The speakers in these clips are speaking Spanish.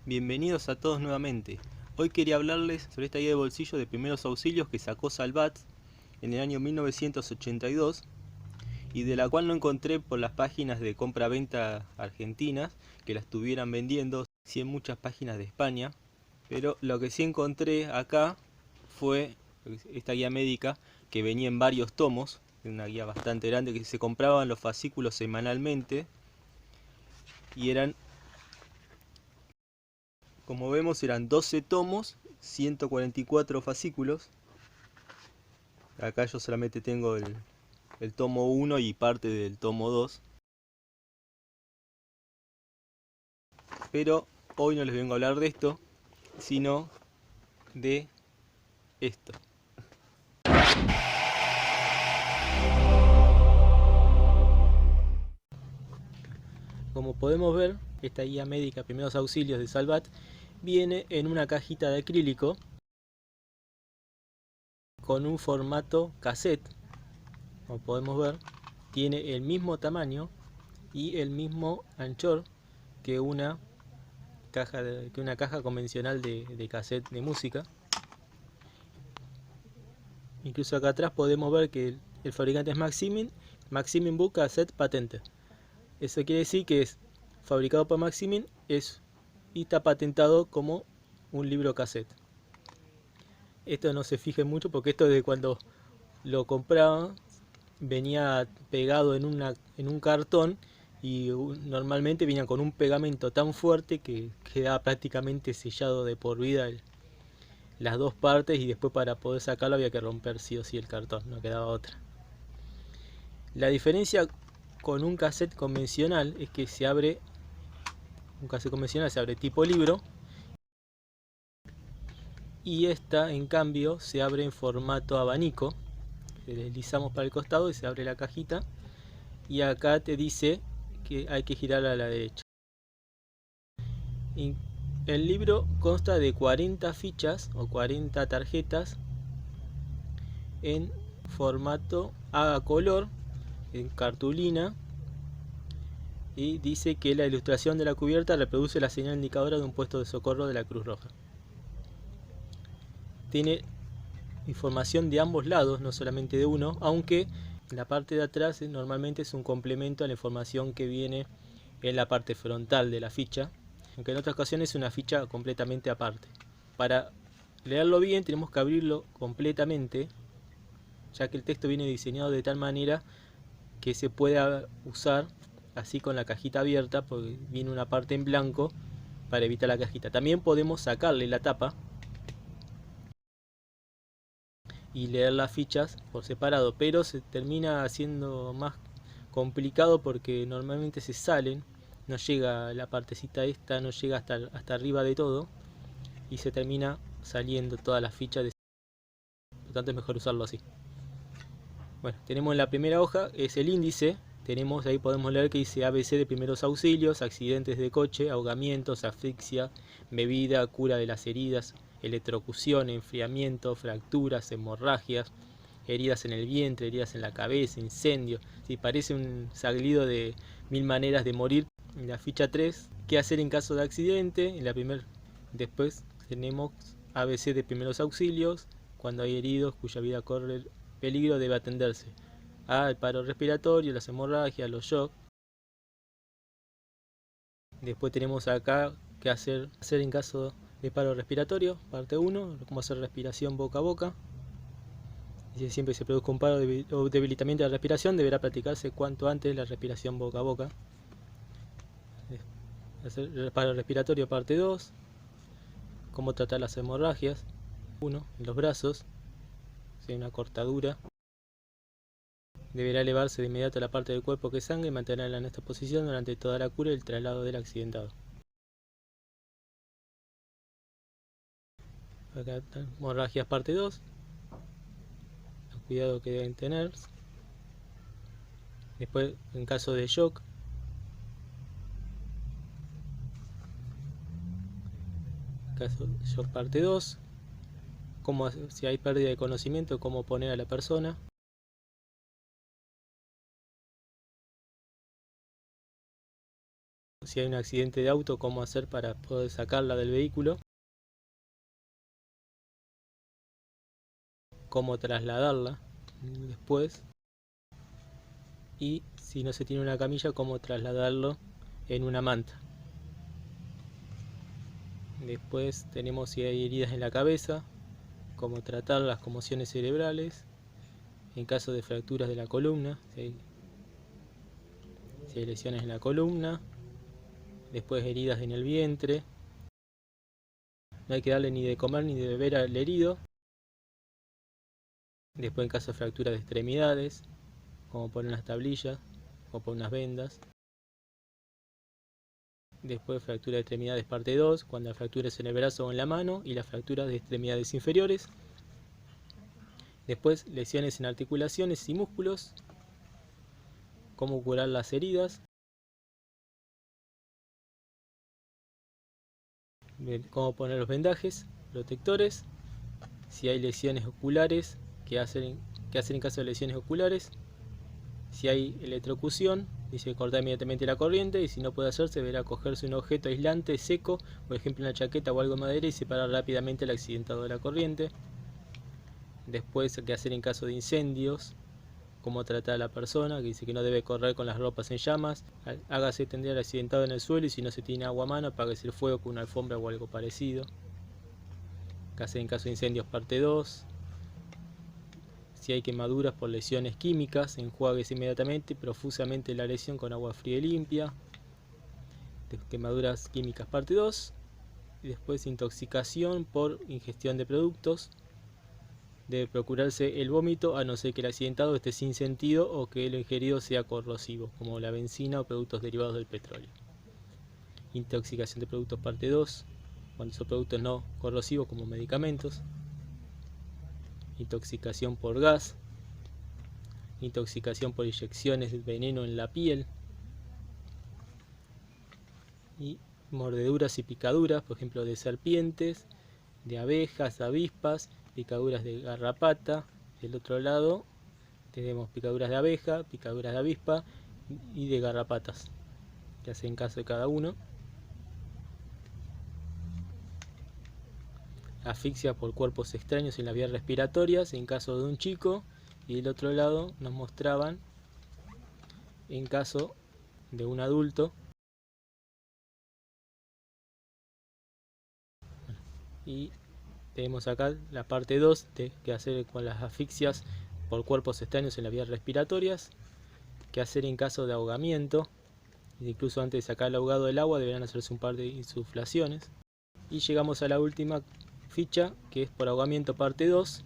Bienvenidos a todos nuevamente. Hoy quería hablarles sobre esta guía de bolsillo de primeros auxilios que sacó Salvat en el año 1982 y de la cual no encontré por las páginas de compra-venta argentinas que la estuvieran vendiendo, sí en muchas páginas de España, pero lo que sí encontré acá fue esta guía médica que venía en varios tomos, una guía bastante grande que se compraban los fascículos semanalmente y eran, como vemos, eran 12 tomos, 144 fascículos. Acá yo solamente tengo el tomo 1 y parte del tomo 2. Pero hoy no les vengo a hablar de esto, sino de esto. Como podemos ver, esta guía médica primeros auxilios de Salvat viene en una cajita de acrílico con un formato cassette. Como podemos ver, tiene el mismo tamaño y el mismo anchor que una caja convencional de cassette de música. Incluso acá atrás podemos ver que el fabricante es Maximin Book Cassette Patented. Eso quiere decir que es fabricado por Maximin y está patentado como un libro cassette. Esto no se fije mucho porque esto de cuando lo compraban venía pegado en un cartón y normalmente venía con un pegamento tan fuerte que quedaba prácticamente sellado de por vida las dos partes, y después para poder sacarlo había que romper sí o sí el cartón, no quedaba otra. La diferencia con un cassette convencional es que un cassette convencional se abre tipo libro, y esta en cambio se abre en formato abanico. Le deslizamos para el costado y se abre la cajita, y acá te dice que hay que girar a la derecha. El libro consta de 40 fichas o 40 tarjetas en formato a color, en cartulina, y dice que la ilustración de la cubierta reproduce la señal indicadora de un puesto de socorro de la Cruz Roja. Tiene información de ambos lados, no solamente de uno, aunque en la parte de atrás normalmente es un complemento a la información que viene en la parte frontal de la ficha, aunque en otras ocasiones es una ficha completamente aparte. Para leerlo bien tenemos que abrirlo completamente, ya que el texto viene diseñado de tal manera que se pueda usar así con la cajita abierta, porque viene una parte en blanco para evitar la cajita. También podemos sacarle la tapa y leer las fichas por separado, pero se termina haciendo más complicado porque normalmente se salen, no llega la partecita esta, no llega hasta arriba de todo, y se termina saliendo todas las fichas, por lo tanto es mejor usarlo así. Bueno, tenemos en la primera hoja, es el índice, ahí podemos leer que dice ABC de primeros auxilios, accidentes de coche, ahogamientos, asfixia, bebida, cura de las heridas, electrocución, enfriamiento, fracturas, hemorragias, heridas en el vientre, heridas en la cabeza, incendio. Sí, parece un saglido de 1000 maneras de morir. En la ficha 3, qué hacer en caso de accidente. Después tenemos ABC de primeros auxilios, cuando hay heridos cuya vida corre peligro debe atenderse. El paro respiratorio, las hemorragias, los shocks. Después tenemos acá qué hacer en caso de paro respiratorio, parte 1, cómo hacer respiración boca a boca. Si siempre se produzca un paro o debilitamiento de la respiración, deberá practicarse cuanto antes la respiración boca a boca. Hacer paro respiratorio, parte 2, cómo tratar las hemorragias. 1, en los brazos, si hay una cortadura, deberá elevarse de inmediato la parte del cuerpo que sangra y mantenerla en esta posición durante toda la cura y el traslado del accidentado. Acá hemorragias, parte 2, el cuidado que deben tener. Después, en caso de shock, shock parte 2, si hay pérdida de conocimiento, cómo poner a la persona. Si hay un accidente de auto, cómo hacer para poder sacarla del vehículo, cómo trasladarla después, y si no se tiene una camilla, cómo trasladarlo en una manta. Después tenemos si hay heridas en la cabeza, cómo tratar las conmociones cerebrales, en caso de fracturas de la columna, si hay lesiones en la columna, después heridas en el vientre. No hay que darle ni de comer ni de beber al herido. Después en caso de fractura de extremidades, como poner unas tablillas o poner unas vendas. Después fractura de extremidades parte 2, cuando la fractura es en el brazo o en la mano, y la fractura de extremidades inferiores. Después lesiones en articulaciones y músculos, cómo curar las heridas, cómo poner los vendajes protectores, si hay lesiones oculares, qué hacer en caso de lesiones oculares, si hay electrocución, dice cortar inmediatamente la corriente, y si no puede hacerse, deberá cogerse un objeto aislante seco, por ejemplo una chaqueta o algo de madera, y separar rápidamente el accidentado de la corriente. Después, qué hacer en caso de incendios, cómo tratar a la persona, que dice que no debe correr con las ropas en llamas, hágase tender al accidentado en el suelo, y si no se tiene agua a mano, apáguese el fuego con una alfombra o algo parecido. Qué hacer en caso de incendios parte 2. Si hay quemaduras por lesiones químicas, enjuáguese inmediatamente y profusamente la lesión con agua fría y limpia. Quemaduras químicas parte 2. Y después intoxicación por ingestión de productos. Debe procurarse el vómito a no ser que el accidentado esté sin sentido o que el ingerido sea corrosivo, como la benzina o productos derivados del petróleo. Intoxicación de productos parte 2, cuando son productos no corrosivos como medicamentos. Intoxicación por gas, intoxicación por inyecciones de veneno en la piel, y mordeduras y picaduras, por ejemplo de serpientes, de abejas, avispas, picaduras de garrapata. Del otro lado tenemos picaduras de abeja, picaduras de avispa y de garrapatas, que hacen caso de cada uno. Asfixia por cuerpos extraños en las vías respiratorias en caso de un chico, y del otro lado nos mostraban en caso de un adulto. Y tenemos acá la parte 2 de qué hacer con las asfixias por cuerpos extraños en las vías respiratorias, qué hacer en caso de ahogamiento. Incluso antes de sacar el ahogado del agua deberán hacerse un par de insuflaciones. Y llegamos a la última ficha, que es por ahogamiento parte 2,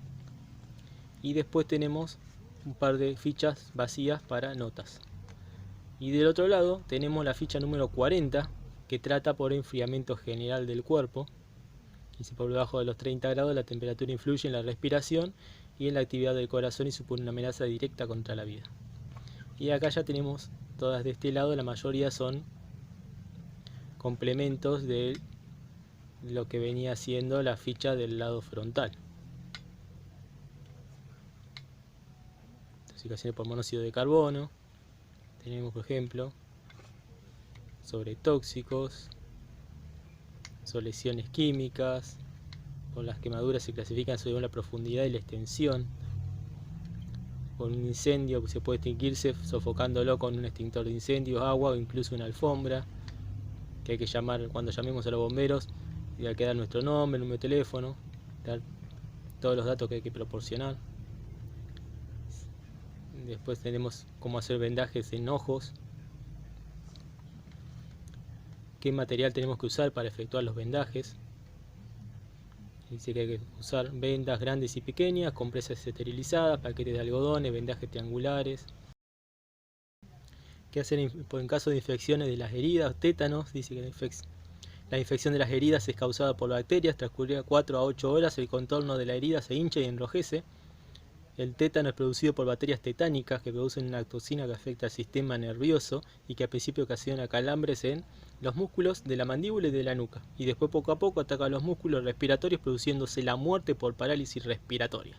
y después tenemos un par de fichas vacías para notas. Y del otro lado tenemos la ficha número 40, que trata por enfriamiento general del cuerpo. Y si por debajo de los 30 grados la temperatura influye en la respiración y en la actividad del corazón y supone una amenaza directa contra la vida. Y acá ya tenemos todas de este lado, la mayoría son complementos de lo que venía siendo la ficha del lado frontal. Intoxicaciones por monóxido de carbono. Tenemos, por ejemplo, sobre tóxicos, sobre lesiones químicas. Por las quemaduras se clasifican según la profundidad y la extensión. Por un incendio se puede extinguirse sofocándolo con un extintor de incendios, agua o incluso una alfombra, que hay que llamar cuando llamemos a los bomberos, y hay que dar nuestro nombre, número de teléfono, dar todos los datos que hay que proporcionar. Después tenemos cómo hacer vendajes en ojos, qué material tenemos que usar para efectuar los vendajes. Dice que hay que usar vendas grandes y pequeñas, compresas esterilizadas, paquetes de algodones, vendajes triangulares. ¿Qué hacer en caso de infecciones de las heridas? Tétanos, dice que la infección de las heridas es causada por bacterias, transcurrida 4 a 8 horas, el contorno de la herida se hincha y enrojece. El tétano es producido por bacterias tetánicas que producen una toxina que afecta al sistema nervioso y que al principio ocasiona calambres en los músculos de la mandíbula y de la nuca, y después poco a poco ataca a los músculos respiratorios, produciéndose la muerte por parálisis respiratoria.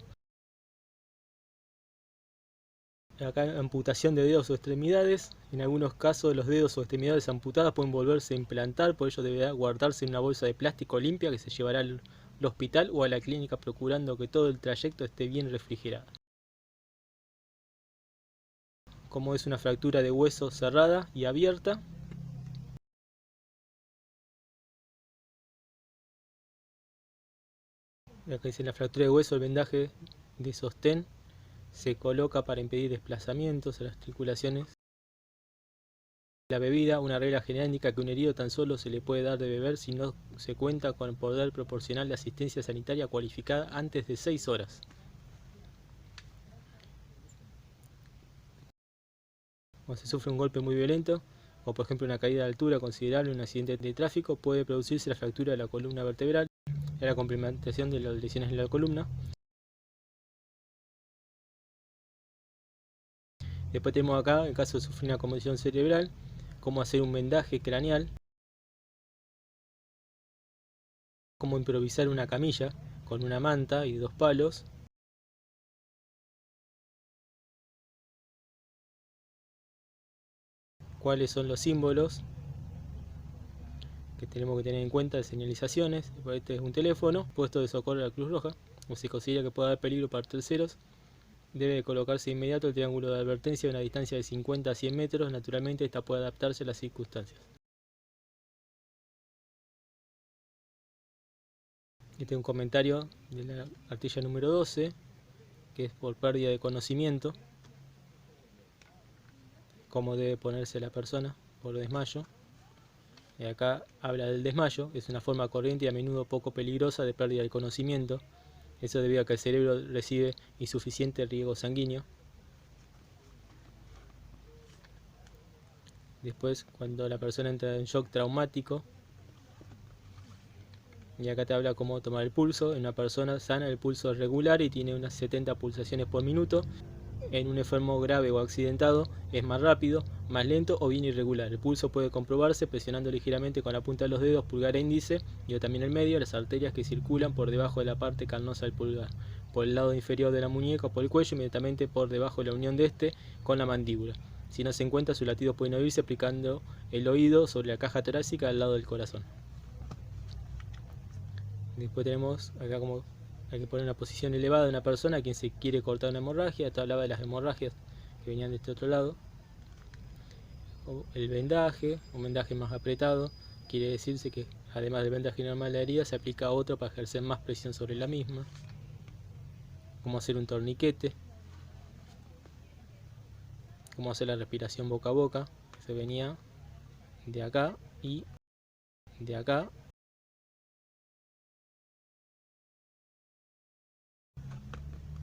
Acá amputación de dedos o extremidades. En algunos casos los dedos o extremidades amputadas pueden volverse a implantar, por ello deberá guardarse en una bolsa de plástico limpia que se llevará al hospital o a la clínica, procurando que todo el trayecto esté bien refrigerado. Como es una fractura de hueso cerrada y abierta. Acá dice la fractura de hueso, el vendaje de sostén se coloca para impedir desplazamientos a las articulaciones. La bebida, una regla general indica que un herido tan solo se le puede dar de beber si no se cuenta con poder proporcional de asistencia sanitaria cualificada antes de 6 horas. Cuando se sufre un golpe muy violento, o por ejemplo una caída de altura considerable, un accidente de tráfico, puede producirse la fractura de la columna vertebral y la complementación de las lesiones en la columna. Después tenemos acá, en caso de sufrir una conmoción cerebral, cómo hacer un vendaje craneal, cómo improvisar una camilla con una manta y 2 palos, cuáles son los símbolos que tenemos que tener en cuenta de señalizaciones. Este es un teléfono, puesto de socorro de la Cruz Roja, o se considera que puede haber peligro para terceros. Debe colocarse de inmediato el triángulo de advertencia a una distancia de 50 a 100 metros, naturalmente esta puede adaptarse a las circunstancias. Este es un comentario de la cartilla número 12, que es por pérdida de conocimiento, cómo debe ponerse la persona por desmayo. Y acá habla del desmayo, es una forma corriente y a menudo poco peligrosa de pérdida del conocimiento. Eso debido a que el cerebro recibe insuficiente riego sanguíneo. Después, cuando la persona entra en shock traumático, y acá te habla cómo tomar el pulso. En una persona sana el pulso es regular y tiene unas 70 pulsaciones por minuto. En un enfermo grave o accidentado es más rápido, más lento o bien irregular. El pulso puede comprobarse presionando ligeramente con la punta de los dedos, pulgar e índice, y también el medio, las arterias que circulan por debajo de la parte carnosa del pulgar, por el lado inferior de la muñeca o por el cuello, inmediatamente por debajo de la unión de este con la mandíbula. Si no se encuentra, sus latidos pueden oírse aplicando el oído sobre la caja torácica al lado del corazón. Después tenemos acá como hay que poner una posición elevada de una persona a quien se quiere cortar una hemorragia. Esto hablaba de las hemorragias que venían de este otro lado. O el vendaje, un vendaje más apretado, quiere decirse que además del vendaje normal de la herida se aplica otro para ejercer más presión sobre la misma. Cómo hacer un torniquete. Cómo hacer la respiración boca a boca, que se venía de acá y de acá.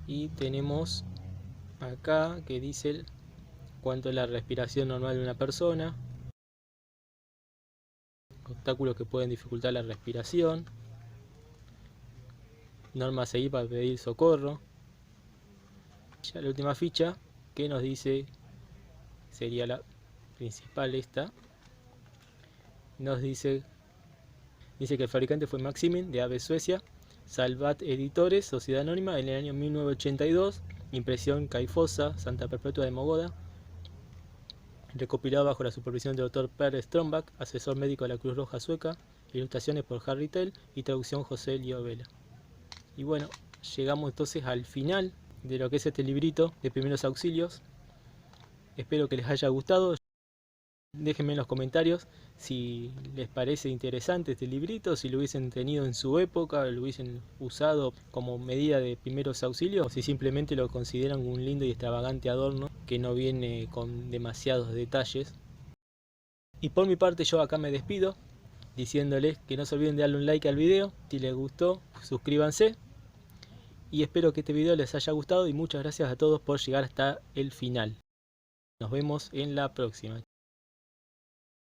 Y tenemos acá que dice cuánto es la respiración normal de una persona, obstáculos que pueden dificultar la respiración, normas a seguir para pedir socorro. Ya la última ficha que nos dice, sería la principal esta, nos dice que el fabricante fue Maximin de Ave Suecia, Salvat Editores, Sociedad Anónima, en el año 1982, impresión Caifosa, Santa Perpetua de Mogoda, recopilado bajo la supervisión del Dr. Per Strömbach, asesor médico de la Cruz Roja Sueca, ilustraciones por Harry Tell y traducción José Lío Vela. Y bueno, llegamos entonces al final de lo que es este librito de primeros auxilios. Espero que les haya gustado. Déjenme en los comentarios si les parece interesante este librito, si lo hubiesen tenido en su época, lo hubiesen usado como medida de primeros auxilios, o si simplemente lo consideran un lindo y extravagante adorno que no viene con demasiados detalles. Y por mi parte yo acá me despido, diciéndoles que no se olviden de darle un like al video, si les gustó suscríbanse, y espero que este video les haya gustado y muchas gracias a todos por llegar hasta el final. Nos vemos en la próxima.